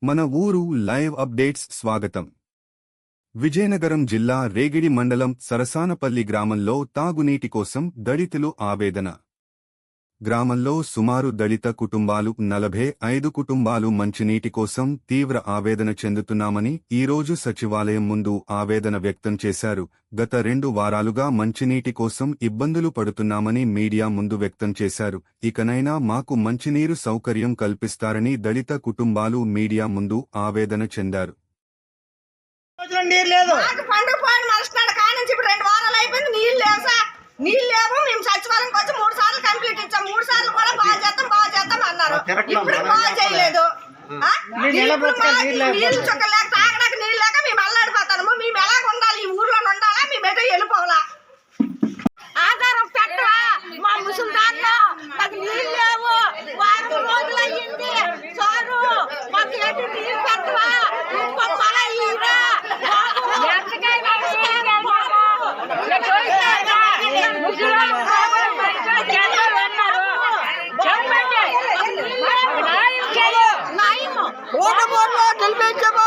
మన ఊరు live updates స్వాగతం. విజయనగరం జిల్లా రేగిడి మండలం సరసానపల్లి గ్రామంలో తాగునీటి కోసం దళితులు ఆవేదన. గ్రామంలో సుమారు దళిత కుటుంబాలు 45 కుటుంబాలు మంచినీటి కోసం తీవ్ర ఆవేదన చెందుతున్నామని ఈరోజు సచివాలయం ముందు ఆవేదన వ్యక్తం చేశారు. గత 2 వారాలుగా మంచినీటి కోసం ఇబ్బందులు పడుతున్నామని మీడియా ముందు వ్యక్తం చేశారు. ఇకనైనా మాకు మంచినీరు సౌకర్యం కల్పిస్తారని దళిత కుటుంబాలు మీడియా ముందు ఆవేదన చెందారు. నీళ్ళు లేవు. మేము సచివాలయంకి వచ్చి 3 సార్లు కంప్లీట్ ఇచ్చాం. 3 సార్లు కూడా బాగా చేద్దాం అన్నారు. ఇప్పుడు బాగా చేయలేదు. నీళ్ళు చుక్క లేక తాగడానికి నీళ్ళు లేక మేము అల్లాడిపోతాము. మేము ఎలా ఉండాలి? ఈ ఊర్లో ఉండాలా? మేము ఎటో వెళ్ళిపోవాలా? ఆధారం పెట్టవా? మా ముసలిదారులో మాకు నీళ్ళు లేవు. 4 రోజులు అయ్యింది. సారు మాకు ఎటు నీళ్ళు పెట్టవా? గెలిపించబో